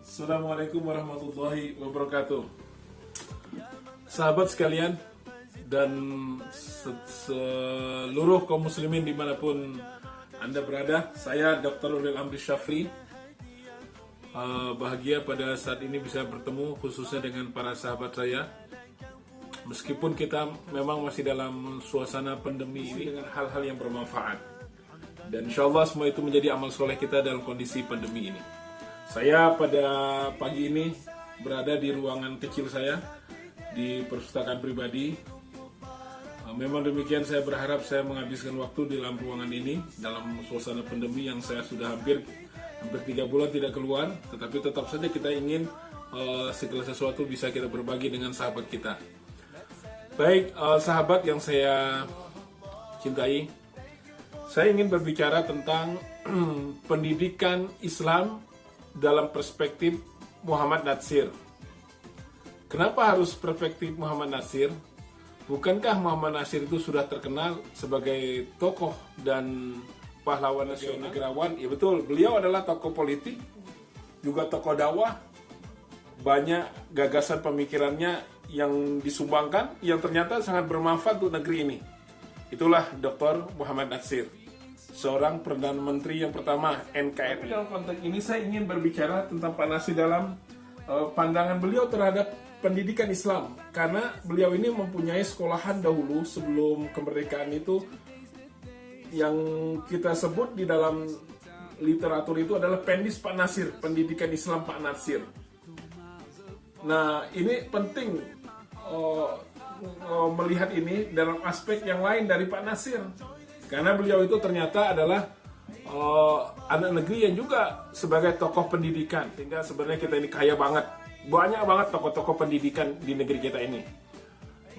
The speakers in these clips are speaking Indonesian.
Assalamualaikum warahmatullahi wabarakatuh. Sahabat sekalian dan seluruh kaum muslimin dimanapun Anda berada, saya Dr. Ulil Amri Syafri. Bahagia pada saat ini bisa bertemu khususnya dengan para sahabat saya. Meskipun kita memang masih dalam suasana pandemi ini dengan hal-hal yang bermanfaat. Dan insya Allah semua itu menjadi amal soleh kita dalam kondisi pandemi ini. Saya pada pagi ini berada di ruangan kecil saya di perpustakaan pribadi. Memang demikian, saya berharap saya menghabiskan waktu di dalam ruangan ini dalam suasana pandemi yang saya sudah hampir 3 bulan tidak keluar. Tetapi tetap saja kita ingin segala sesuatu bisa kita berbagi dengan sahabat kita. Baik, sahabat yang saya cintai, saya ingin berbicara tentang pendidikan Islam dalam perspektif Muhammad Natsir. Kenapa harus perspektif Muhammad Natsir? Bukankah Muhammad Natsir itu sudah terkenal sebagai tokoh dan pahlawan nasional, negarawan? Ya betul, beliau adalah tokoh politik, juga tokoh dakwah. Banyak gagasan pemikirannya yang disumbangkan, yang ternyata sangat bermanfaat untuk negeri ini. Itulah Dr. Muhammad Natsir, seorang Perdana Menteri yang pertama NKRI. Dalam konteks ini saya ingin berbicara tentang Pak Natsir dalam pandangan beliau terhadap pendidikan Islam. Karena beliau ini mempunyai sekolahan dahulu sebelum kemerdekaan itu, yang kita sebut di dalam literatur itu adalah Pendis Pak Natsir, pendidikan Islam Pak Natsir. Nah, ini penting melihat ini dalam aspek yang lain dari Pak Natsir. Karena beliau itu ternyata adalah anak negeri yang juga sebagai tokoh pendidikan. Sehingga sebenarnya kita ini kaya banget. Banyak banget tokoh-tokoh pendidikan di negeri kita ini.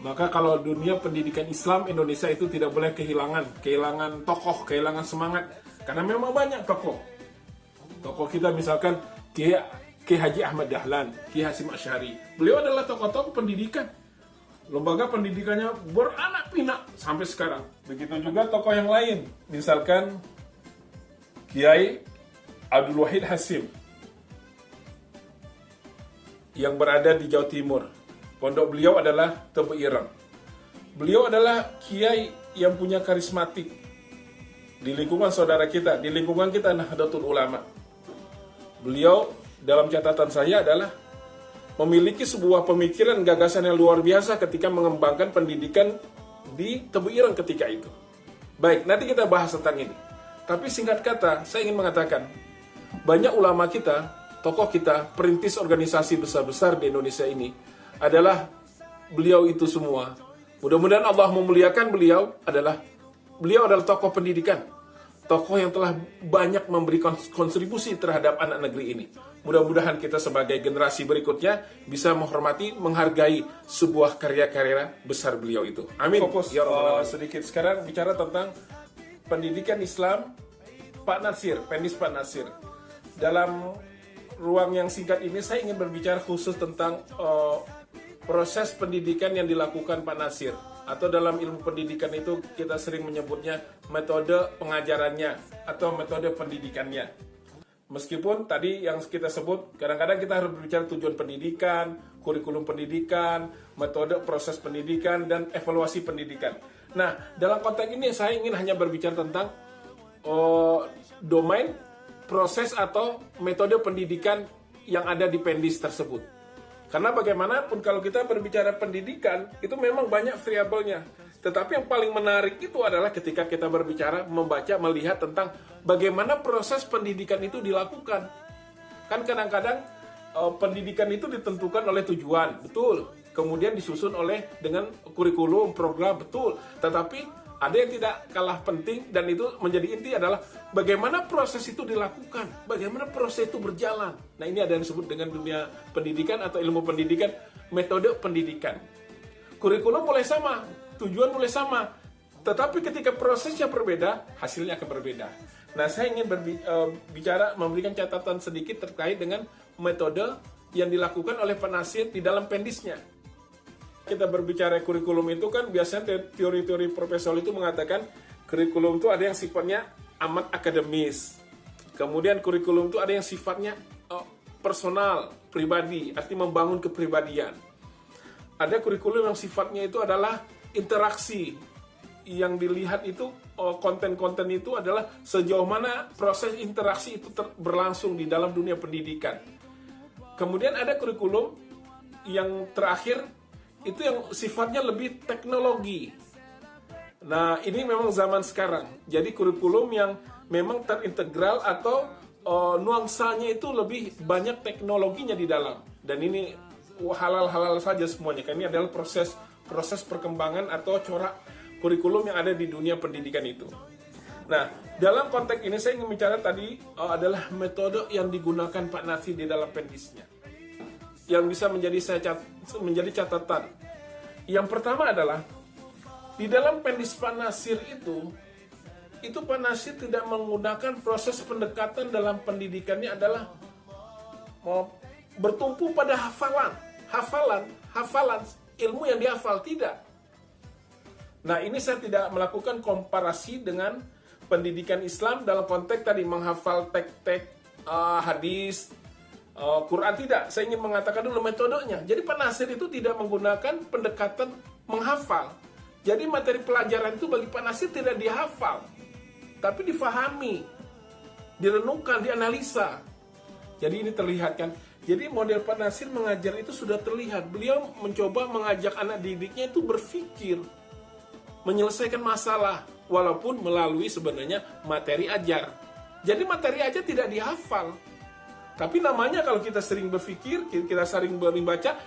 Maka kalau dunia pendidikan Islam Indonesia itu tidak boleh kehilangan tokoh, kehilangan semangat. Karena memang banyak tokoh. Tokoh kita misalkan Kiai Haji Ahmad Dahlan, Kiai Hasyim Asy'ari. Beliau adalah tokoh-tokoh pendidikan. Lembaga pendidikannya beranak pinak sampai sekarang. Begitu juga tokoh yang lain, misalkan Kiai Abdul Wahid Hasyim yang berada di Jawa Timur. Pondok beliau adalah Tebu Ireng. Beliau adalah kiai yang punya karismatik di lingkungan saudara kita, di lingkungan kita Nahdlatul Ulama. Beliau dalam catatan saya adalah memiliki sebuah pemikiran gagasan yang luar biasa ketika mengembangkan pendidikan di Tebu Ireng ketika itu. Baik, nanti kita bahas tentang ini. Tapi singkat kata, saya ingin mengatakan, banyak ulama kita, tokoh kita, perintis organisasi besar-besar di Indonesia ini, adalah beliau itu semua. Mudah-mudahan Allah memuliakan beliau adalah tokoh pendidikan. Tokoh yang telah banyak memberikan kontribusi terhadap anak negeri ini. Mudah-mudahan kita sebagai generasi berikutnya bisa menghormati, menghargai sebuah karya-karya besar beliau itu. Amin. Fokus ya Allah. Sedikit sekarang bicara tentang pendidikan Islam Pak Natsir, Pendis Pak Natsir. Dalam ruang yang singkat ini saya ingin berbicara khusus tentang proses pendidikan yang dilakukan Pak Natsir. Atau dalam ilmu pendidikan itu kita sering menyebutnya metode pengajarannya atau metode pendidikannya. Meskipun tadi yang kita sebut, kadang-kadang kita harus berbicara tujuan pendidikan, kurikulum pendidikan, metode proses pendidikan, dan evaluasi pendidikan. Nah, dalam konteks ini saya ingin hanya berbicara tentang domain, proses atau metode pendidikan yang ada di Pendis tersebut. Karena bagaimanapun kalau kita berbicara pendidikan, itu memang banyak variabelnya. Tetapi yang paling menarik itu adalah ketika kita berbicara, membaca, melihat tentang bagaimana proses pendidikan itu dilakukan. Kan kadang-kadang pendidikan itu ditentukan oleh tujuan, betul. Kemudian disusun dengan kurikulum, program, betul. Tetapi ada yang tidak kalah penting dan itu menjadi inti adalah bagaimana proses itu dilakukan, bagaimana proses itu berjalan. Nah, ini ada yang disebut dengan dunia pendidikan atau ilmu pendidikan, metode pendidikan. Kurikulum boleh sama, tujuan boleh sama, tetapi ketika prosesnya berbeda, hasilnya akan berbeda. Nah, saya ingin memberikan catatan sedikit terkait dengan metode yang dilakukan oleh Pak Natsir di dalam Pendisnya. Kita berbicara kurikulum itu kan biasanya teori-teori profesor itu mengatakan kurikulum itu ada yang sifatnya amat akademis. Kemudian kurikulum itu ada yang sifatnya personal, pribadi, artinya membangun kepribadian. Ada kurikulum yang sifatnya itu adalah interaksi. Yang dilihat itu, konten-konten itu adalah sejauh mana proses interaksi itu berlangsung di dalam dunia pendidikan. Kemudian ada kurikulum yang terakhir, itu yang sifatnya lebih teknologi. Nah, ini memang zaman sekarang. Jadi kurikulum yang memang terintegral atau nuansanya itu lebih banyak teknologinya di dalam. Dan ini halal-halal saja semuanya. Karena ini adalah proses perkembangan atau corak kurikulum yang ada di dunia pendidikan itu. Nah, dalam konteks ini saya ingin bicara tadi adalah metode yang digunakan Pak Nasir di dalam pendisnya. Yang bisa menjadi catatan. Yang pertama adalah di dalam pendis Pak Nasir itu Pak Nasir tidak menggunakan proses pendekatan dalam pendidikannya adalah bertumpu pada hafalan ilmu yang dihafal, tidak. Nah, ini saya tidak melakukan komparasi dengan pendidikan Islam dalam konteks tadi menghafal teks-teks hadis, Quran, tidak. Saya ingin mengatakan dulu metodenya. Jadi Pak Nasir itu tidak menggunakan pendekatan menghafal. Jadi materi pelajaran itu bagi Pak Nasir tidak dihafal, tapi difahami, direnungkan, dianalisa. Jadi ini terlihat kan. Jadi model Pak Nasir mengajar itu sudah terlihat. Beliau mencoba mengajak anak didiknya itu berpikir, menyelesaikan masalah, walaupun melalui sebenarnya materi ajar. Jadi materi aja tidak dihafal. Tapi namanya kalau kita sering berpikir, kita sering membaca,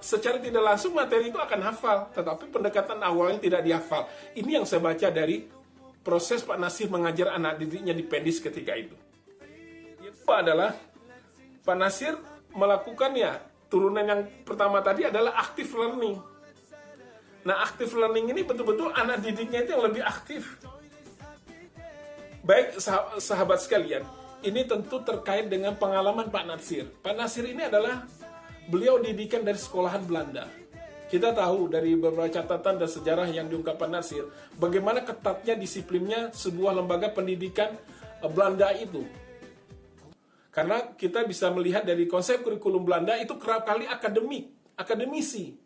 secara tidak langsung materi itu akan hafal. Tetapi pendekatan awalnya tidak dihafal. Ini yang saya baca dari proses Pak Nasir mengajar anak didiknya di pendis ketika itu. Itu adalah Pak Nasir melakukannya. Turunan yang pertama tadi adalah active learning. Nah, active learning ini betul-betul anak didiknya itu yang lebih aktif. Baik sahabat sekalian, ini tentu terkait dengan pengalaman Pak Nasir. Pak Nasir ini adalah beliau didikan dari sekolahan Belanda. Kita tahu dari beberapa catatan dan sejarah yang diungkapkan Nasir, bagaimana ketatnya disiplinnya sebuah lembaga pendidikan Belanda itu. Karena kita bisa melihat dari konsep kurikulum Belanda itu kerap kali akademisi.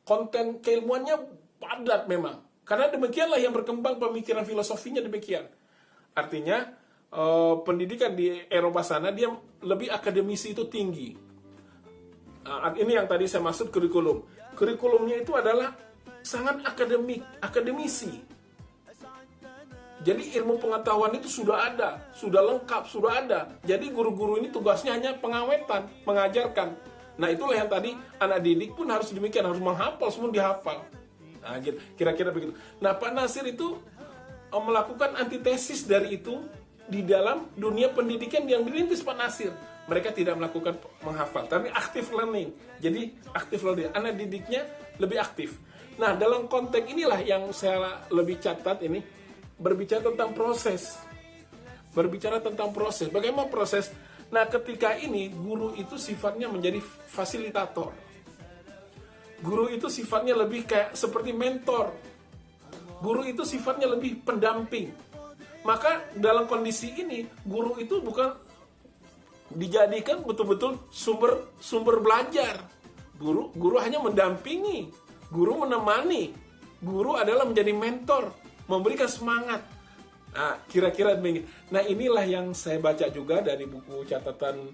Konten keilmuannya padat memang. Karena demikianlah yang berkembang pemikiran filosofinya demikian. Artinya, pendidikan di Eropa sana dia lebih akademisi itu tinggi. Ini yang tadi saya maksud kurikulum. Kurikulumnya itu adalah sangat akademisi. Jadi ilmu pengetahuan itu sudah ada, sudah lengkap, sudah ada. Jadi guru-guru ini tugasnya hanya pengawetan, mengajarkan. Nah, itulah yang tadi anak didik pun harus demikian, harus menghafal, semua dihafal. Nah, kira-kira begitu. Nah, Pak Nasir itu melakukan antitesis dari itu di dalam dunia pendidikan yang dirintis Pak Nasir. Mereka tidak melakukan menghafal, tapi active learning. Jadi active learning, anak didiknya lebih aktif. Nah, dalam konteks inilah yang saya lebih catat ini, berbicara tentang proses. Berbicara tentang proses. Bagaimana proses? Nah, ketika ini guru itu sifatnya menjadi fasilitator. Guru itu sifatnya lebih kayak seperti mentor. Guru itu sifatnya lebih pendamping. Maka dalam kondisi ini guru itu bukan dijadikan betul-betul sumber belajar. Guru hanya mendampingi, guru menemani. Guru adalah menjadi mentor, memberikan semangat. Nah, kira-kira begini. Nah, inilah yang saya baca juga dari buku catatan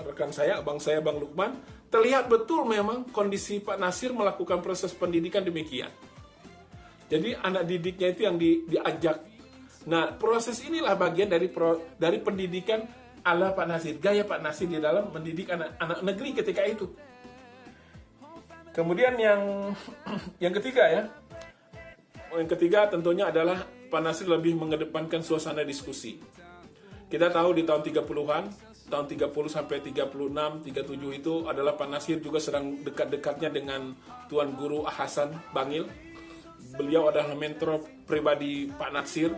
rekan saya, abang saya, Bang Lukman. Terlihat betul memang kondisi Pak Nasir melakukan proses pendidikan demikian. Jadi anak didiknya itu yang diajak. Nah, proses inilah bagian dari pendidikan ala Pak Nasir, gaya Pak Nasir di dalam mendidik anak negeri ketika itu. Kemudian yang ketiga ya. Yang ketiga tentunya adalah Pak Nasir lebih mengedepankan suasana diskusi. Kita tahu di tahun 30-an, tahun 30 sampai 36, 37 itu adalah Pak Nasir juga sedang dekat-dekatnya dengan Tuan Guru Hasan Bangil. Beliau adalah mentor pribadi Pak Nasir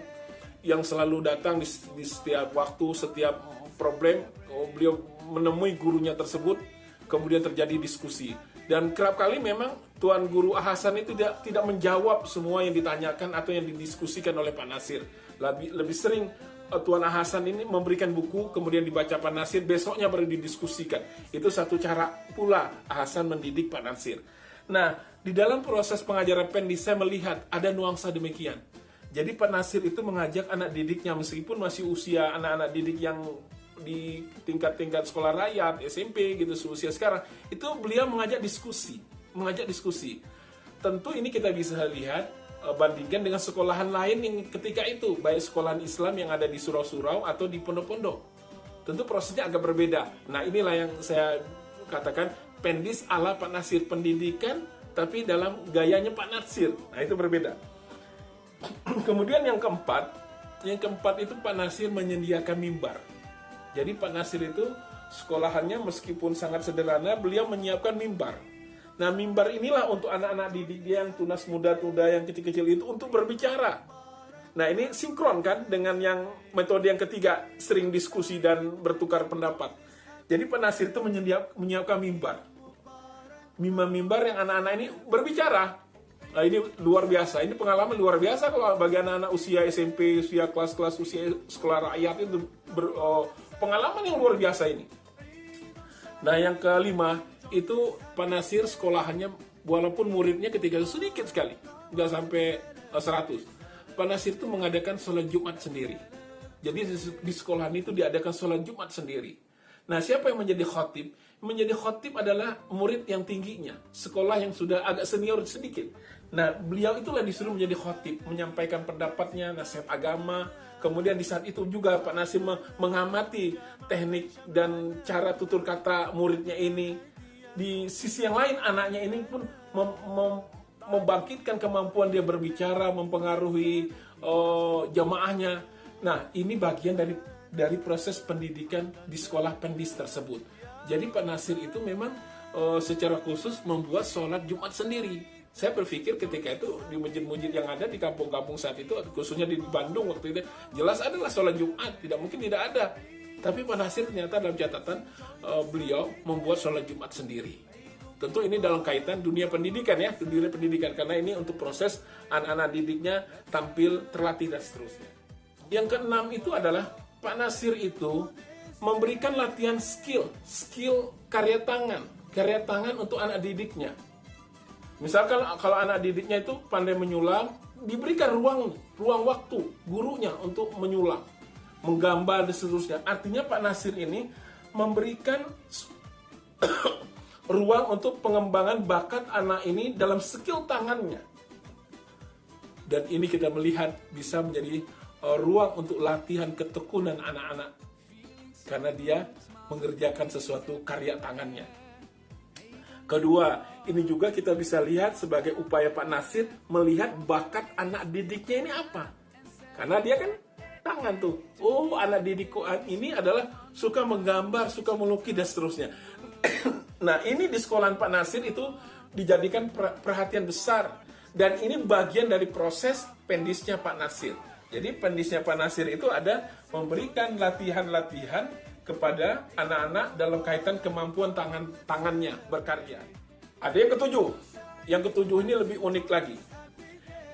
yang selalu datang di setiap waktu, setiap problem, beliau menemui gurunya tersebut, kemudian terjadi diskusi. Dan kerap kali memang Tuan Guru Hasan itu tidak menjawab semua yang ditanyakan atau yang didiskusikan oleh Pak Nasir. Lebih sering Tuan Hasan ini memberikan buku, kemudian dibaca Pak Nasir, besoknya baru didiskusikan. Itu satu cara pula Hasan mendidik Pak Nasir. Nah, di dalam proses pengajaran Pendis saya melihat ada nuansa demikian. Jadi Pak Nasir itu mengajak anak didiknya, meskipun masih usia anak-anak didik yang di tingkat-tingkat sekolah rakyat, SMP gitu, seusia sekarang, itu beliau mengajak diskusi. Tentu ini kita bisa lihat bandingkan dengan sekolahan lain yang ketika itu, baik sekolahan Islam yang ada di surau-surau atau di pondok-pondok. Tentu prosesnya agak berbeda. Nah, inilah yang saya katakan Pendis ala Pak Nasir, pendidikan tapi dalam gayanya Pak Nasir. Nah, itu berbeda. Kemudian yang keempat itu Pak Nasir menyediakan mimbar. Jadi Pak Nasir itu sekolahannya meskipun sangat sederhana, beliau menyiapkan mimbar. Nah, mimbar inilah untuk anak-anak didik dia yang tunas muda-muda yang kecil-kecil itu untuk berbicara. Nah, ini sinkron kan dengan yang metode yang ketiga, sering diskusi dan bertukar pendapat. Jadi Pak Nasir itu menyiapkan mimbar. Mimbar yang anak-anak ini berbicara. Nah, ini luar biasa. Ini pengalaman luar biasa kalau bagi anak-anak usia SMP, usia kelas-kelas usia sekolah rakyat itu pengalaman yang luar biasa ini. Nah, yang kelima itu Pak Nasir sekolahannya walaupun muridnya ketika itu sedikit sekali, nggak sampai 100. Pak Nasir itu mengadakan sholat Jumat sendiri. Jadi di sekolahan itu diadakan sholat Jumat sendiri. Nah, siapa yang menjadi khotib? Menjadi khotib adalah murid yang tingginya, sekolah yang sudah agak senior sedikit. Nah, beliau itulah disuruh menjadi khotib, menyampaikan pendapatnya, nasihat agama. Kemudian di saat itu juga Pak Nasir mengamati teknik dan cara tutur kata muridnya ini. Di sisi yang lain, anaknya ini pun membangkitkan kemampuan dia berbicara, mempengaruhi jamaahnya. Nah, ini bagian dari proses pendidikan di sekolah Pendis tersebut. Jadi Pak Nasir itu memang secara khusus membuat sholat Jumat sendiri. Saya berpikir ketika itu di masjid-masjid yang ada di kampung-kampung saat itu, khususnya di Bandung waktu itu, jelas adalah sholat Jumat, tidak mungkin tidak ada. Tapi Pak Nasir ternyata dalam catatan beliau membuat sholat Jumat sendiri. Tentu ini dalam kaitan dunia pendidikan ya, dunia pendidikan, karena ini untuk proses anak-anak didiknya tampil terlatih dan seterusnya. Yang keenam itu adalah Pak Nasir itu memberikan latihan skill karya tangan untuk anak didiknya. Misalkan kalau anak didiknya itu pandai menyulam, diberikan ruang waktu gurunya untuk menyulam, menggambar dan seterusnya. Artinya Pak Nasir ini memberikan ruang untuk pengembangan bakat anak ini dalam skill tangannya. Dan ini kita melihat bisa menjadi ruang untuk latihan ketekunan anak-anak. Karena dia mengerjakan sesuatu karya tangannya. Kedua, ini juga kita bisa lihat sebagai upaya Pak Nasir melihat bakat anak didiknya ini apa. Karena dia kan tangan tuh. Oh, anak didikku ini adalah suka menggambar, suka melukis dan seterusnya. Nah, ini di sekolahan Pak Nasir itu dijadikan perhatian besar. Dan ini bagian dari proses pendisnya Pak Nasir. Jadi pendisnya Pak Nasir itu ada memberikan latihan-latihan kepada anak-anak dalam kaitan kemampuan tangannya berkarya. Ada yang ketujuh. Yang ketujuh ini lebih unik lagi.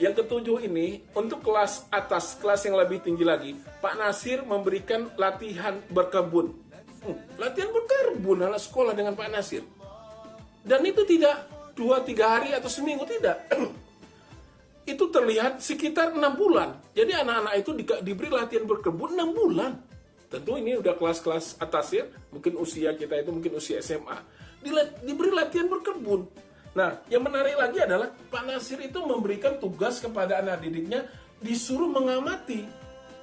Yang ketujuh ini, untuk kelas atas, kelas yang lebih tinggi lagi, Pak Nasir memberikan latihan berkebun. Latihan berkebun anak sekolah dengan Pak Nasir. Dan itu tidak 2-3 hari atau seminggu, tidak. Itu terlihat sekitar 6 bulan. Jadi anak-anak itu diberi latihan berkebun 6 bulan. Tentu ini udah kelas-kelas atas ya, mungkin usia kita itu mungkin usia SMA. Diberi latihan berkebun. Nah, yang menarik lagi adalah Pak Nasir itu memberikan tugas kepada anak didiknya, disuruh mengamati.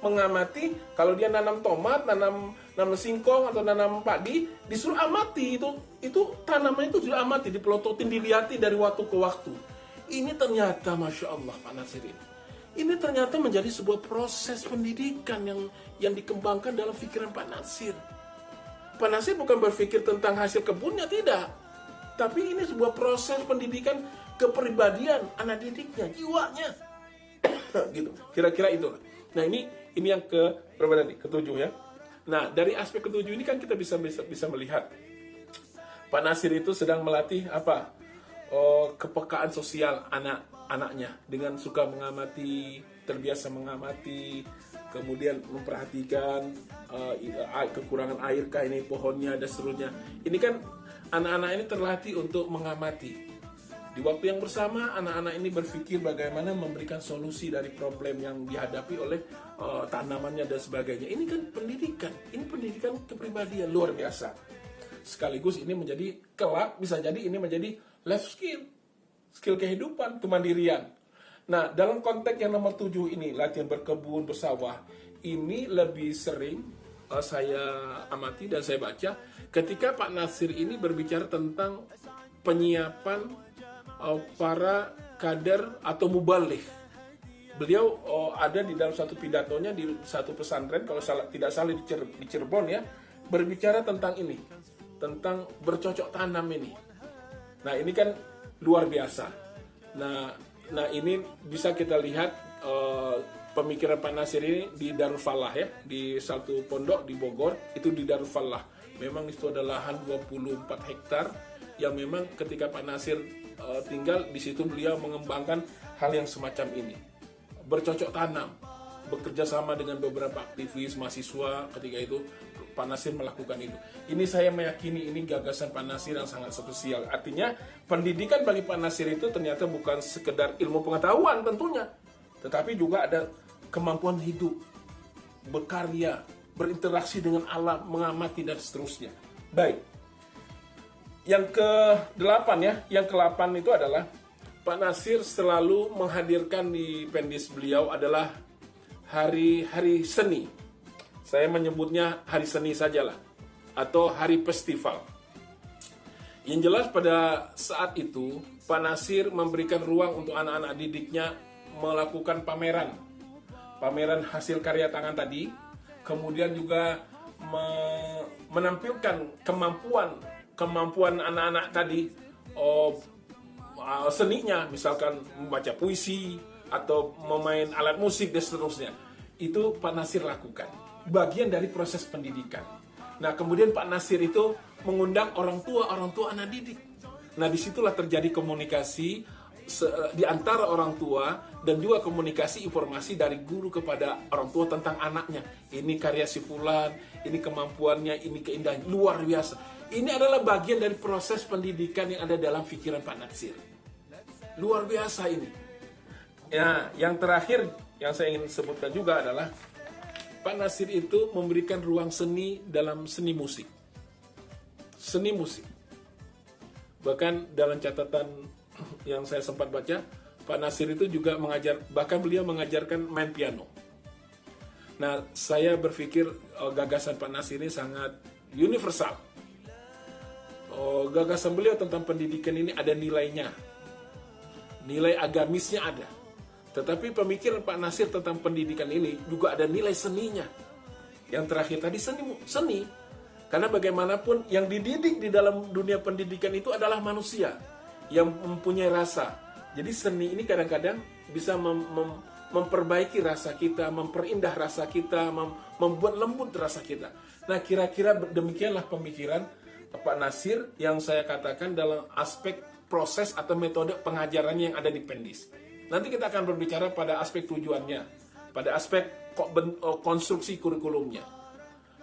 Mengamati, kalau dia nanam tomat, nanam singkong atau nanam padi, disuruh amati itu tanaman itu sudah amati, dipelototin, dilihat dari waktu ke waktu. Ini ternyata Masya Allah Pak Nasir ini ternyata menjadi sebuah proses pendidikan yang dikembangkan dalam pikiran Pak Nasir. Pak Nasir bukan berpikir tentang hasil kebunnya, tidak. Tapi ini sebuah proses pendidikan kepribadian anak didiknya, jiwanya. Gitu. Kira-kira itu. Nah, ini yang berapa tadi? Ketujuh ya. Nah, dari aspek ketujuh ini kan kita bisa melihat Pak Nasir itu sedang melatih apa? Kepekaan sosial anaknya dengan suka mengamati, terbiasa mengamati, kemudian memperhatikan kekurangan airkah ini pohonnya dan seterusnya. Ini kan anak-anak ini terlatih untuk mengamati. Di waktu yang bersama, anak-anak ini berpikir bagaimana memberikan solusi dari problem yang dihadapi oleh tanamannya dan sebagainya. Ini kan pendidikan, ini pendidikan kepribadian luar biasa. Sekaligus ini menjadi kelak, bisa jadi ini menjadi life skill, skill kehidupan, kemandirian. Nah, dalam konteks yang nomor 7 ini, latihan berkebun, bersawah, ini lebih sering saya amati dan saya baca ketika Pak Nasir ini berbicara tentang penyiapan para kader atau mubaligh. Beliau ada di dalam satu pidatonya di satu pesantren, kalau tidak salah di Cirebon ya, berbicara tentang ini, tentang bercocok tanam ini. Nah ini kan luar biasa. Nah ini bisa kita lihat pemikiran Pak Nasir ini di Darul Falah ya, di satu pondok di Bogor, itu di Darul Falah. Memang itu adalah lahan 24 hektar yang memang ketika Pak Nasir tinggal di situ, beliau mengembangkan hal yang semacam ini, bercocok tanam, bekerja sama dengan beberapa aktivis mahasiswa. Ketika itu Pak Nasir melakukan itu. Ini saya meyakini ini gagasan Pak Nasir yang sangat spesial. Artinya pendidikan bagi Pak Nasir itu ternyata bukan sekedar ilmu pengetahuan tentunya, tetapi juga ada kemampuan hidup, berkarya, berinteraksi dengan alam, mengamati dan seterusnya. Baik. Yang ke-8 ya, yang ke-8 itu adalah Pak Nasir selalu menghadirkan di pendis beliau adalah hari-hari seni. Saya menyebutnya hari seni sajalah, atau hari festival. Yang jelas pada saat itu Pak Nasir memberikan ruang untuk anak-anak didiknya melakukan pameran hasil karya tangan tadi, kemudian juga menampilkan kemampuan anak-anak tadi, seninya, misalkan membaca puisi atau memain alat musik dan seterusnya. Itu Pak Nasir lakukan, bagian dari proses pendidikan. Nah kemudian Pak Nasir itu mengundang orang tua anak didik. Nah disitulah terjadi komunikasi di antara orang tua dan juga komunikasi informasi dari guru kepada orang tua tentang anaknya. Ini karya si fulan, ini kemampuannya, ini keindahan, luar biasa. Ini adalah bagian dari proses pendidikan yang ada dalam pikiran Pak Nasir. Luar biasa ini. Ya, yang terakhir yang saya ingin sebutkan juga adalah Pak Nasir itu memberikan ruang seni dalam seni musik. Seni musik. Bahkan dalam catatan yang saya sempat baca, Pak Nasir itu juga bahkan beliau mengajarkan main piano. Nah, saya berpikir gagasan Pak Nasir ini sangat universal. Gagasan beliau tentang pendidikan ini ada nilainya, nilai agamisnya ada, tetapi pemikiran Pak Nasir tentang pendidikan ini juga ada nilai seninya. Yang terakhir tadi seni, karena bagaimanapun yang dididik di dalam dunia pendidikan itu adalah manusia yang mempunyai rasa. Jadi seni ini kadang-kadang bisa memperbaiki rasa kita, memperindah rasa kita, membuat lembut rasa kita. Nah kira-kira demikianlah pemikiran Pak Nasir yang saya katakan dalam aspek proses atau metode pengajarannya yang ada di pendis. Nanti kita akan berbicara pada aspek tujuannya, pada aspek konstruksi kurikulumnya.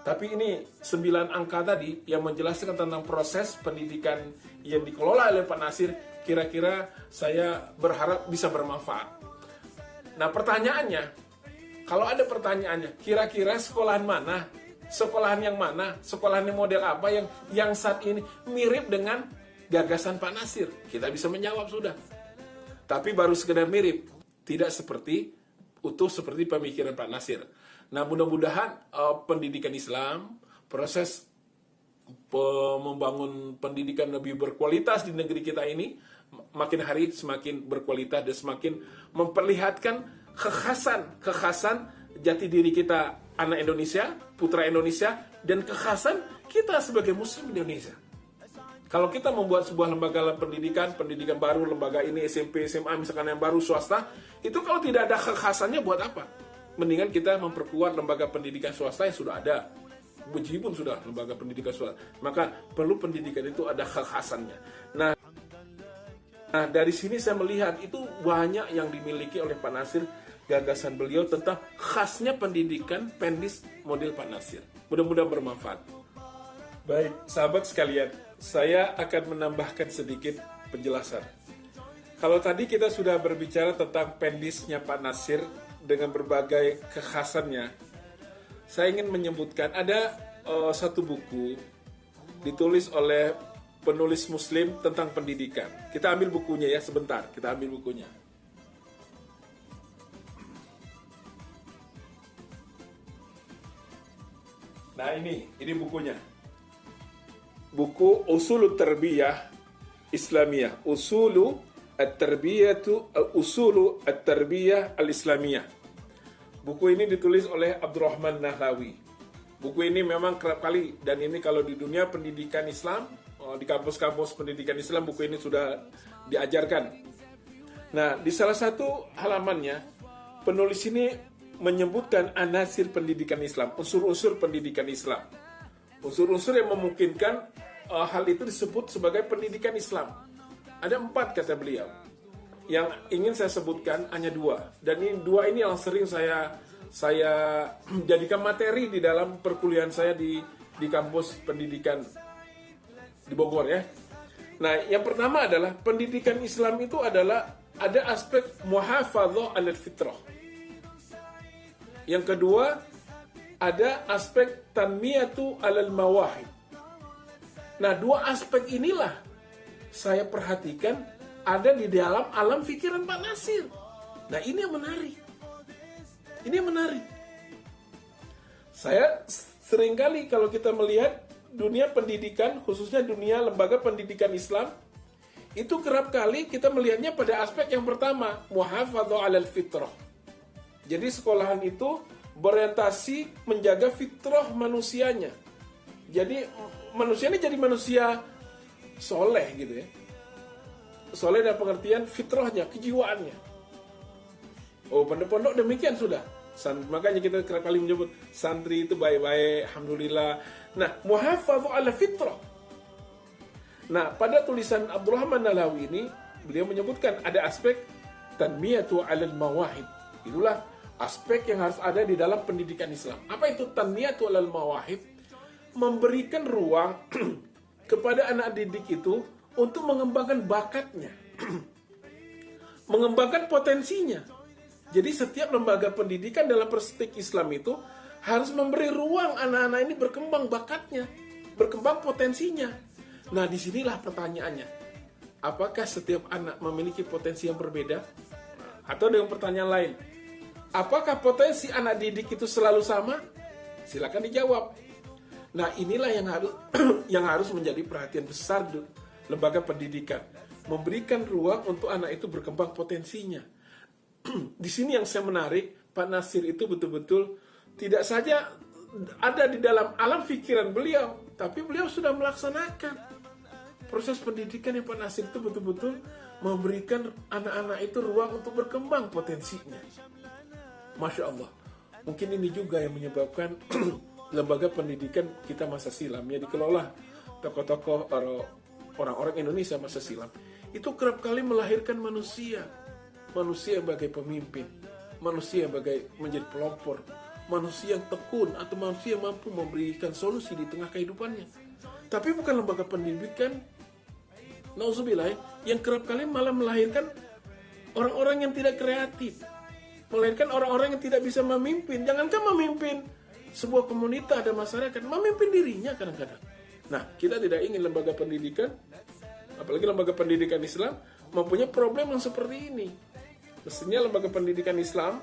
Tapi ini 9 angka tadi yang menjelaskan tentang proses pendidikan yang dikelola oleh Pak Nasir, kira-kira saya berharap bisa bermanfaat. Nah pertanyaannya, kalau ada pertanyaannya, kira-kira sekolahan mana? Sekolahan yang mana? Sekolahan yang model apa yang saat ini mirip dengan gagasan Pak Nasir? Kita bisa menjawab sudah. Tapi baru sekedar mirip, tidak utuh seperti pemikiran Pak Nasir. Nah mudah-mudahan pendidikan Islam, proses membangun pendidikan lebih berkualitas di negeri kita ini makin hari semakin berkualitas dan semakin memperlihatkan kekhasan jati diri kita, anak Indonesia, putra Indonesia, dan kekhasan kita sebagai Muslim Indonesia. Kalau kita membuat sebuah lembaga pendidikan baru, lembaga ini SMP, SMA, misalkan yang baru swasta, itu kalau tidak ada kekhasannya buat apa? Mendingan kita memperkuat lembaga pendidikan swasta yang sudah ada. Meskipun sudah lembaga pendidikan swasta, maka perlu pendidikan itu ada kekhasannya. Nah dari sini saya melihat itu banyak yang dimiliki oleh Pak Nasir gagasan beliau tentang khasnya pendidikan Pendis model Pak Nasir. Mudah-mudahan bermanfaat. Baik, sahabat sekalian, saya akan menambahkan sedikit penjelasan. Kalau tadi kita sudah berbicara tentang Pendisnya Pak Nasir dengan berbagai kekhasannya, saya ingin menyebutkan ada satu buku ditulis oleh penulis Muslim tentang pendidikan. Kita ambil bukunya ya, sebentar. Kita ambil bukunya. Nah ini bukunya. Buku Usul Tarbiyah Islamiyah. Usulu At-Tarbiyah Al-Islamiyah. Buku ini ditulis oleh Abdurrahman Nahlawi. Buku ini memang kerap kali, dan ini kalau di dunia pendidikan Islam, di kampus-kampus pendidikan Islam, buku ini sudah diajarkan. Nah, di salah satu halamannya, penulis ini menyebutkan anasir pendidikan Islam, unsur-unsur pendidikan Islam. Unsur-unsur yang memungkinkan hal itu disebut sebagai pendidikan Islam. Ada 4 kata beliau. Yang ingin saya sebutkan hanya 2. Dan ini 2 ini yang sering saya jadikan materi di dalam perkuliahan saya di kampus pendidikan di Bogor ya. Nah, yang pertama adalah pendidikan Islam itu adalah ada aspek muhafadzah alal fitrah. Yang kedua ada aspek tanmiyatu alal mawahib. Nah, 2 aspek inilah saya perhatikan ada di dalam alam pikiran Pak Nasir. Nah, ini yang menarik. Ini yang menarik. Saya seringkali kalau kita melihat dunia pendidikan, khususnya dunia lembaga pendidikan Islam, itu kerap kali kita melihatnya pada aspek yang pertama, muhafadzah alal fitrah. Jadi sekolahan itu berorientasi menjaga fitrah manusianya. Jadi manusianya jadi manusia soleh gitu ya. Soleh dalam pengertian fitrahnya, kejiwaannya. Oh, pondok-pondok demikian sudah. Makanya kita kerap kali menyebut santri itu baik-baik, alhamdulillah. Nah, muhafadzah ala fitrah. Nah, pada tulisan Abdurrahman Nahlawi ini, beliau menyebutkan ada aspek tanmiyatu alal mawahib. Itulah aspek yang harus ada di dalam pendidikan Islam. Apa itu tanmiyatu alal mawahib? Memberikan ruang kepada anak didik itu untuk mengembangkan bakatnya, mengembangkan potensinya. Jadi setiap lembaga pendidikan dalam perspektif Islam itu harus memberi ruang anak-anak ini berkembang bakatnya, berkembang potensinya. Nah, disinilah pertanyaannya. Apakah setiap anak memiliki potensi yang berbeda? Atau dengan pertanyaan lain, apakah potensi anak didik itu selalu sama? Silakan dijawab. Nah, inilah yang harus menjadi perhatian besar lembaga pendidikan, memberikan ruang untuk anak itu berkembang potensinya. Di sini yang saya menarik, Pak Nasir itu betul-betul tidak saja ada di dalam alam pikiran beliau, tapi beliau sudah melaksanakan proses pendidikan yang Pak Nasir itu betul-betul memberikan anak-anak itu ruang untuk berkembang potensinya. Masya Allah. Mungkin ini juga yang menyebabkan lembaga pendidikan kita masa silam yang dikelola tokoh-tokoh orang-orang Indonesia masa silam itu kerap kali melahirkan manusia sebagai pemimpin, manusia sebagai menjadi pelopor, manusia yang tekun atau manusia yang mampu memberikan solusi di tengah kehidupannya. Tapi bukan lembaga pendidikan, nauzubillah, yang kerap kali malah melahirkan orang-orang yang tidak kreatif, melahirkan orang-orang yang tidak bisa memimpin. Jangankan memimpin sebuah komunitas dan masyarakat, memimpin dirinya kadang-kadang. Nah, kita tidak ingin lembaga pendidikan, apalagi lembaga pendidikan Islam, mempunyai problem yang seperti ini. Mestinya lembaga pendidikan Islam,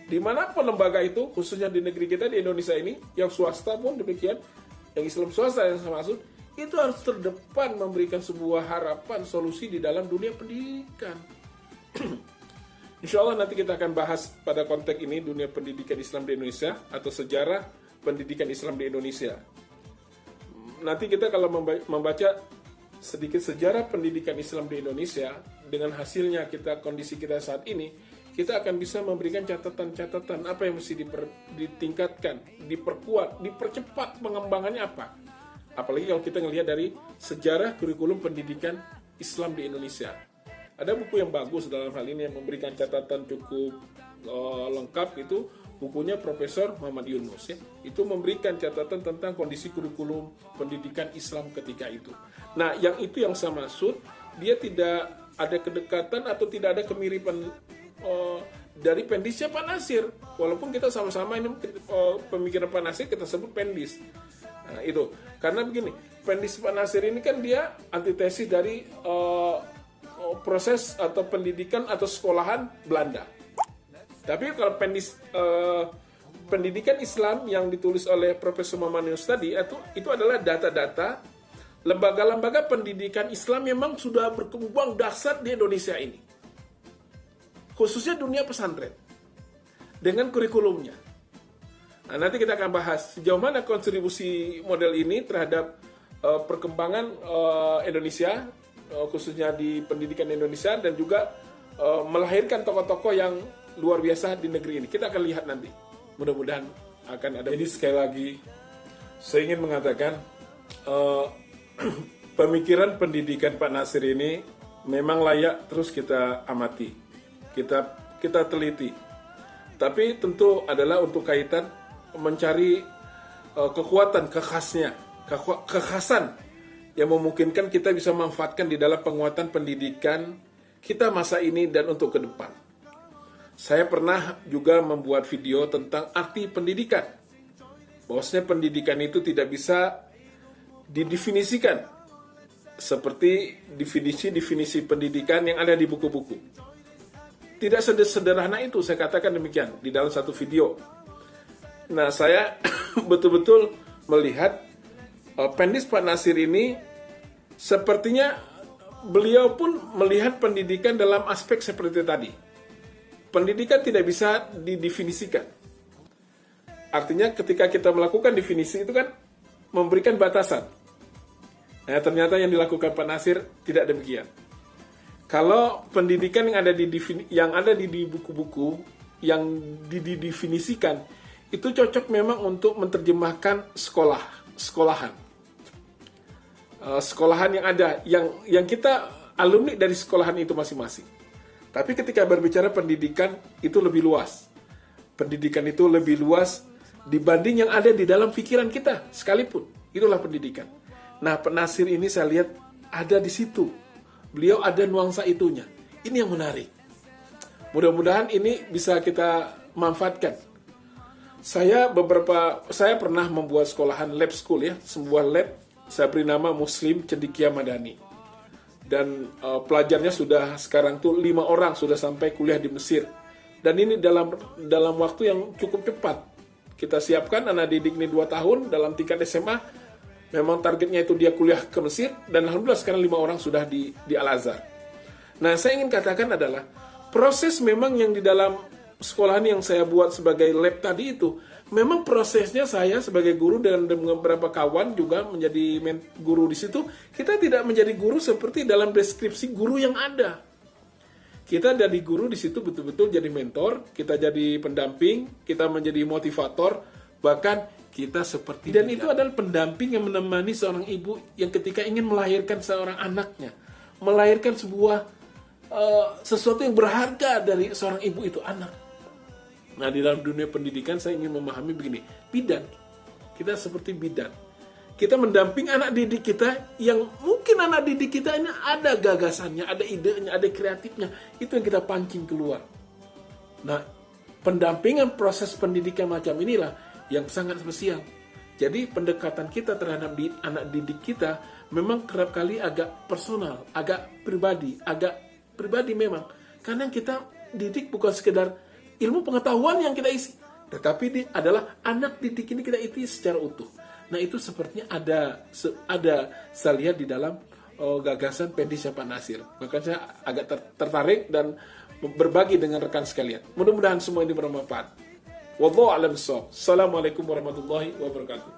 dimanapun lembaga itu, khususnya di negeri kita, di Indonesia ini, yang swasta pun demikian, yang Islam swasta yang saya maksud, itu harus terdepan memberikan sebuah harapan, solusi di dalam dunia pendidikan. Insya Allah nanti kita akan bahas pada konteks ini, dunia pendidikan Islam di Indonesia, atau sejarah pendidikan Islam di Indonesia. Nanti kita kalau membaca sedikit sejarah pendidikan Islam di Indonesia, dengan hasilnya kondisi kita saat ini, kita akan bisa memberikan catatan-catatan apa yang mesti ditingkatkan, diperkuat, dipercepat pengembangannya apa. Apalagi kalau kita ngelihat dari sejarah kurikulum pendidikan Islam di Indonesia. Ada buku yang bagus dalam hal ini yang memberikan catatan cukup lengkap itu bukunya Profesor Muhammad Yunus ya. Itu memberikan catatan tentang kondisi kurikulum pendidikan Islam ketika itu. Nah, yang itu yang saya maksud, dia tidak ada kedekatan atau tidak ada kemiripan dari Pendisnya Pak Nasir. Walaupun kita sama-sama ini pemikiran Pak Nasir kita sebut Pendis. Nah, itu. Karena begini, Pendis Pak Nasir ini kan dia antitesis dari proses atau pendidikan atau sekolahan Belanda. Tapi kalau pendidikan Islam yang ditulis oleh Profesor Muhammad Yunus tadi itu adalah data-data lembaga-lembaga pendidikan Islam memang sudah berkembang dahsyat di Indonesia ini. Khususnya dunia pesantren dengan kurikulumnya. Nah, nanti kita akan bahas sejauh mana kontribusi model ini terhadap perkembangan Indonesia, khususnya di pendidikan Indonesia, dan juga melahirkan tokoh-tokoh yang luar biasa di negeri ini. Kita akan lihat nanti. Mudah-mudahan akan ada. Jadi sekali lagi, saya ingin mengatakan pemikiran pendidikan Pak Nasir ini memang layak terus kita amati, kita teliti. Tapi tentu adalah untuk kaitan mencari kekuatan, kekhasan yang memungkinkan kita bisa manfaatkan di dalam penguatan pendidikan kita masa ini dan untuk ke depan. Saya pernah juga membuat video tentang arti pendidikan. Bahwasanya pendidikan itu tidak bisa didefinisikan seperti definisi-definisi pendidikan yang ada di buku-buku. Tidak sederhana itu, saya katakan demikian di dalam satu video. Nah, saya betul-betul melihat Pendis Pak Nasir ini sepertinya beliau pun melihat pendidikan dalam aspek seperti tadi. Pendidikan tidak bisa didefinisikan. Artinya ketika kita melakukan definisi itu kan memberikan batasan. Nah, ternyata yang dilakukan Pak Nasir tidak demikian. Kalau pendidikan yang ada di buku-buku yang didefinisikan itu cocok memang untuk menerjemahkan sekolahan yang ada, yang kita alumni dari sekolahan itu masing-masing. Tapi ketika berbicara pendidikan itu lebih luas. Pendidikan itu lebih luas dibanding yang ada di dalam pikiran kita sekalipun. Itulah pendidikan. Nah, Pak Nasir ini saya lihat ada di situ. Beliau ada nuansa itunya. Ini yang menarik. Mudah-mudahan ini bisa kita manfaatkan. Saya pernah membuat sekolahan lab school ya, sebuah lab. Saya beri nama Muslim Cendekia Madani. Dan pelajarnya sudah sekarang tuh 5 orang sudah sampai kuliah di Mesir. Dan ini dalam waktu yang cukup cepat. Kita siapkan anak didik ini 2 tahun dalam tingkat SMA. Memang targetnya itu dia kuliah ke Mesir. Dan alhamdulillah sekarang 5 orang sudah di Al-Azhar. Nah, saya ingin katakan adalah proses memang yang di dalam sekolahan yang saya buat sebagai lab tadi itu, memang prosesnya saya sebagai guru dan beberapa kawan juga menjadi guru di situ, kita tidak menjadi guru seperti dalam deskripsi guru yang ada. Kita jadi guru di situ betul-betul jadi mentor, kita jadi pendamping, kita menjadi motivator, bahkan kita seperti dan itu adalah pendamping yang menemani seorang ibu yang ketika ingin melahirkan seorang anaknya, melahirkan sebuah sesuatu yang berharga dari seorang ibu itu anak. Nah, di dalam dunia pendidikan saya ingin memahami begini, bidan. Kita seperti bidan. Kita mendamping anak didik kita yang mungkin anak didik kita ini ada gagasannya, ada idenya, ada kreatifnya. Itu yang kita pancing keluar. Nah, pendampingan proses pendidikan macam inilah yang sangat spesial. Jadi pendekatan kita terhadap anak didik kita memang kerap kali agak personal, agak pribadi memang. Karena kita didik bukan sekedar ilmu pengetahuan yang kita isi, tetapi adalah anak didik ini kita isi secara utuh. Nah, itu sepertinya ada saya lihat di dalam gagasan Pendisnya Pak Nasir. Maka saya agak tertarik dan berbagi dengan rekan sekalian. Mudah-mudahan semua ini bermanfaat. Wallahu a'lam bishawab. Assalamualaikum warahmatullahi wabarakatuh.